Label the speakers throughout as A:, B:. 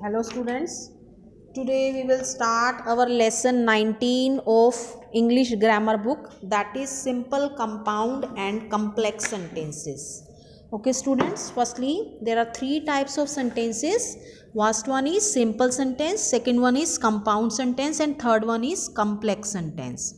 A: Hello students, today we will start our lesson 19 of English grammar book, that is simple, compound and complex sentences. Okay students, firstly there are three types of sentences. First one is simple sentence, second one is compound sentence and third one is complex sentence.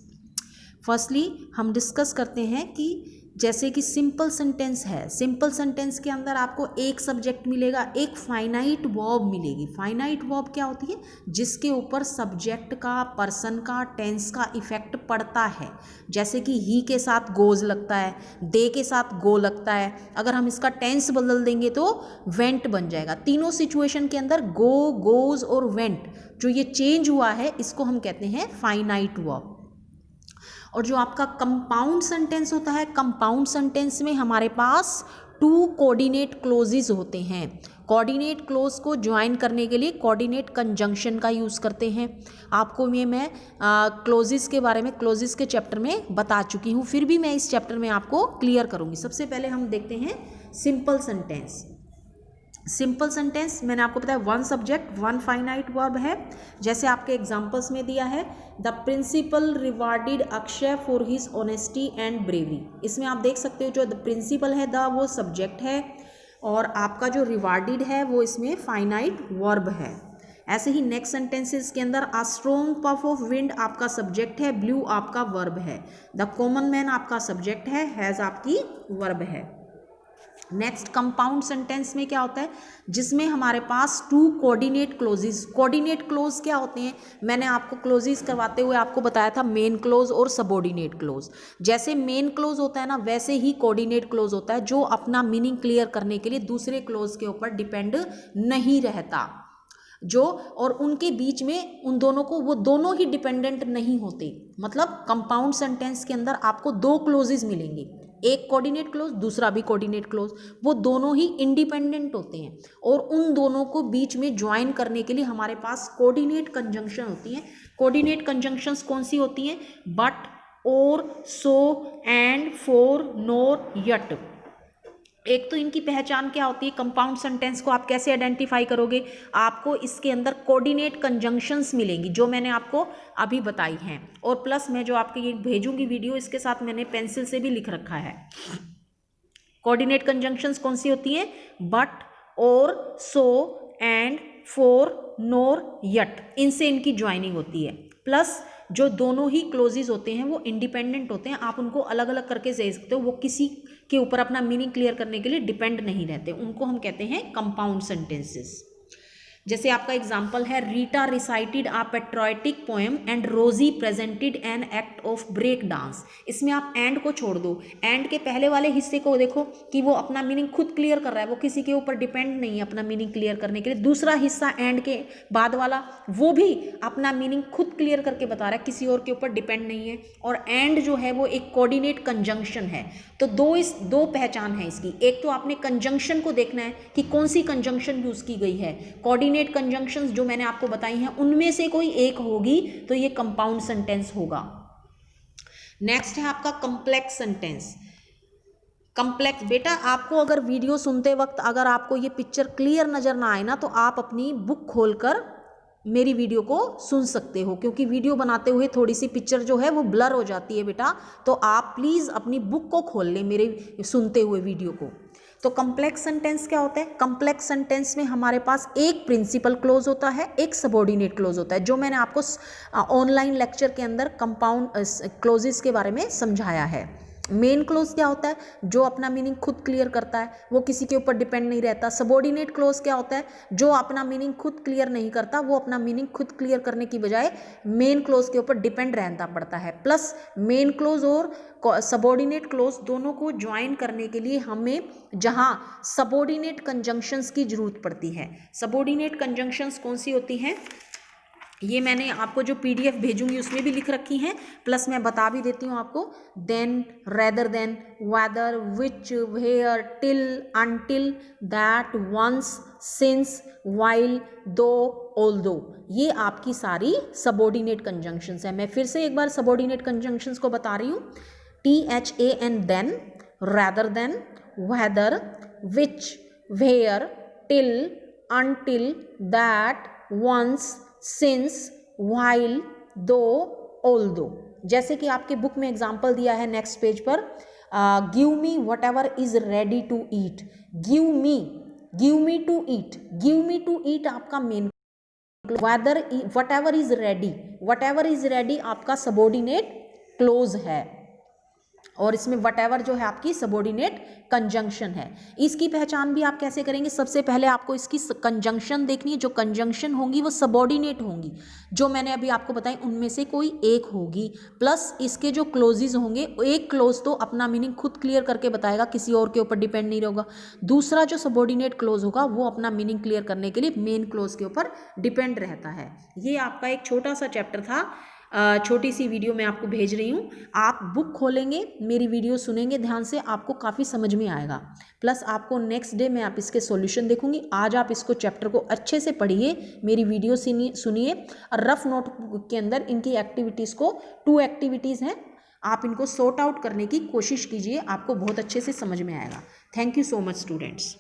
A: Firstly हम discuss करते हैं कि जैसे कि simple sentence है, simple sentence के अंदर आपको एक सब्जेक्ट मिलेगा, एक फाइनाइट वर्ब मिलेगी. फाइनाइट वर्ब क्या होती है? जिसके ऊपर सब्जेक्ट का, पर्सन का, टेंस का इफेक्ट पड़ता है. जैसे कि ही के साथ गोज लगता है, दे के साथ गो लगता है. अगर हम इसका टेंस बदल देंगे तो वेंट बन जाएगा. तीनों सिचुएशन के अंदर गो, गोज और वेंट जो ये चेंज हुआ है इसको हम कहते हैं फाइनाइट वर्ब. और जो आपका कंपाउंड सेंटेंस होता है, कंपाउंड सेंटेंस में हमारे पास टू कोऑर्डिनेट क्लोजेज होते हैं. कोऑर्डिनेट क्लोज को ज्वाइन करने के लिए कोऑर्डिनेट कंजंक्शन का यूज़ करते हैं. आपको मैं क्लोजेज के बारे में क्लोजेज के चैप्टर में बता चुकी हूँ, फिर भी मैं इस चैप्टर में आपको क्लियर करूँगी. सबसे पहले हम देखते हैं सिंपल सेंटेंस. सिंपल सेंटेंस मैंने आपको बताया one subject one finite verb है. जैसे आपके एग्जांपल्स में दिया है, the principal rewarded Akshay for his honesty and bravery. इसमें आप देख सकते हो जो द प्रिंसिपल है, द वो सब्जेक्ट है और आपका जो रिवार्डेड है वो इसमें फाइनाइट वर्ब है. ऐसे ही नेक्स्ट सेंटेंसेस के अंदर a strong puff of wind आपका सब्जेक्ट है, ब्लू आपका वर्ब है. द कॉमन मैन आपका सब्जेक्ट है, हैज़ आपकी वर्ब है. नेक्स्ट कंपाउंड सेंटेंस में क्या होता है? जिसमें हमारे पास two coordinate clauses. Coordinate clause क्या होते हैं? मैंने आपको क्लोजेस करवाते हुए आपको बताया था मेन क्लोज और सबऑर्डिनेट क्लोज. जैसे मेन क्लोज होता है ना, वैसे ही कोऑर्डिनेट क्लोज होता है जो अपना मीनिंग क्लियर करने के लिए दूसरे क्लोज के ऊपर डिपेंड नहीं रहता. जो और उनके बीच में उन दोनों को, वो दोनों ही डिपेंडेंट नहीं होते. मतलब कंपाउंड सेंटेंस के अंदर आपको दो क्लोजेस मिलेंगे, एक कोऑर्डिनेट क्लोज, दूसरा भी कोऑर्डिनेट क्लोज. वो दोनों ही इंडिपेंडेंट होते हैं और उन दोनों को बीच में ज्वाइन करने के लिए हमारे पास कोऑर्डिनेट कंजंक्शन होती हैं. कोऑर्डिनेट कंजंक्शंस कौन सी होती हैं? बट, और, सो, एंड, फॉर, नोर, यट. एक तो इनकी पहचान क्या होती है? कंपाउंड सेंटेंस को आप कैसे आइडेंटिफाई करोगे? आपको इसके अंदर कोऑर्डिनेट कंजंक्शंस मिलेंगी जो मैंने आपको अभी बताई हैं, और प्लस मैं जो आपके ये भेजूंगी वीडियो, इसके साथ मैंने पेंसिल से भी लिख रखा है. कोऑर्डिनेट कंजंक्शंस कौन सी होती हैं? बट, और, सो, एंड, फॉर, नोर, यट. इनसे इनकी ज्वाइनिंग होती है. प्लस जो दोनों ही क्लोजेज होते हैं वो इंडिपेंडेंट होते हैं. आप उनको अलग अलग करके दे सकते हो, वो किसी के ऊपर अपना मीनिंग क्लियर करने के लिए डिपेंड नहीं रहते. उनको हम कहते हैं कंपाउंड सेंटेंसेस. जैसे आपका एग्जाम्पल है, Rita recited a patriotic poem and Rosy presented an act of break dance. इसमें आप एंड को छोड़ दो, एंड के पहले वाले हिस्से को देखो कि वो अपना मीनिंग खुद क्लियर कर रहा है, वो किसी के ऊपर डिपेंड नहीं है अपना मीनिंग क्लियर करने के लिए. दूसरा हिस्सा एंड के बाद वाला, वो भी अपना मीनिंग खुद क्लियर करके बता रहा है, किसी और के ऊपर डिपेंड नहीं है. और एंड जो है वो एक कोऑर्डिनेट कंजंक्शन है. तो दो पहचान है इसकी. एक तो आपने कंजंक्शन को देखना है कि कौन सी कंजंक्शन यूज की गई है. कोऑर्डिनेट कंजंक्शंस जो मैंने आपको बताई हैं उनमें से कोई एक होगी तो ये कंपाउंड सेंटेंस होगा. नेक्स्ट है आपका कॉम्प्लेक्स सेंटेंस. कॉम्प्लेक्स, बेटा आपको अगर वीडियो सुनते वक्त अगर आपको ये पिक्चर क्लियर नजर ना आए ना, तो आप अपनी बुक खोलकर मेरी वीडियो को सुन सकते हो, क्योंकि वीडियो बनाते हुए थोड़ी सी पिक्चर जो है वो ब्लर हो जाती है बेटा. तो आप प्लीज़ अपनी बुक को खोल लें मेरे सुनते हुए वीडियो को. तो कॉम्प्लेक्स सेंटेंस क्या होता है? कॉम्प्लेक्स सेंटेंस में हमारे पास एक प्रिंसिपल क्लोज होता है, एक सबऑर्डिनेट क्लोज होता है, जो मैंने आपको ऑनलाइन लेक्चर के अंदर कंपाउंड क्लोजेस के बारे में समझाया है. मेन क्लोज क्या होता है? जो अपना मीनिंग खुद क्लियर करता है, वो किसी के ऊपर डिपेंड नहीं रहता. सबऑर्डिनेट क्लोज क्या होता है? जो अपना मीनिंग खुद क्लियर नहीं करता, वो अपना मीनिंग खुद क्लियर करने की बजाय मेन क्लोज के ऊपर डिपेंड रहना पड़ता है. प्लस मेन क्लोज और सबऑर्डिनेट क्लोज दोनों को ज्वाइन करने के लिए हमें जहां सबऑर्डिनेट कंजंक्शंस की जरूरत पड़ती है. सबऑर्डिनेट कंजंक्शंस कौन सी होती हैं? ये मैंने आपको जो पीडीएफ भेजूंगी उसमें भी लिख रखी हैं, प्लस मैं बता भी देती हूँ आपको. Then, rather than, whether, which, where, till, until, that, once, since, while, though, although. ये आपकी सारी सबऑर्डिनेट कंजंक्शंस हैं. मैं फिर से एक बार सबऑर्डिनेट कंजंक्शंस को बता रही हूँ. THAN, then, rather than, whether, which, where, till, until, that, once, since, while, though, although। जैसे कि आपके बुक में एग्जाम्पल दिया है नेक्स्ट पेज पर, give me whatever is ready to eat, give me to eat, give me to eat आपका main, whether whatever is ready आपका subordinate clause है, और इसमें वट एवर जो है आपकी सबॉर्डिनेट कंजंक्शन है। इसकी पहचान भी आप कैसे करेंगे, सबसे पहले आपको इसकी कंजंक्शन देखनी है, जो कंजंक्शन होंगी वो सबॉर्डिनेट होंगी, जो मैंने अभी आपको बताई उनमें से कोई एक होगी, प्लस इसके जो क्लोजेज होंगे, एक क्लोज तो अपना मीनिंग खुद क्लियर करके बताएगा, किसी और के ऊपर डिपेंड नहीं होगा, दूसरा जो सबॉर्डिनेट क्लोज होगा वो अपना मीनिंग क्लियर करने के लिए मेन क्लोज के ऊपर डिपेंड रहता है। ये आपका एक छोटा सा चैप्टर था, छोटी सी वीडियो मैं आपको भेज रही हूँ, आप बुक खोलेंगे, मेरी वीडियो सुनेंगे ध्यान से, आपको काफ़ी समझ में आएगा, प्लस आपको नेक्स्ट डे मैं आप इसके सॉल्यूशन देखूंगी। आज आप इसको चैप्टर को अच्छे से पढ़िए, मेरी वीडियो सुनिए, और रफ नोटबुक के अंदर इनकी एक्टिविटीज़ को, 2 एक्टिविटीज़ हैं, आप इनको सॉर्ट आउट करने की कोशिश कीजिए, आपको बहुत अच्छे से समझ में आएगा। Thank you so much students.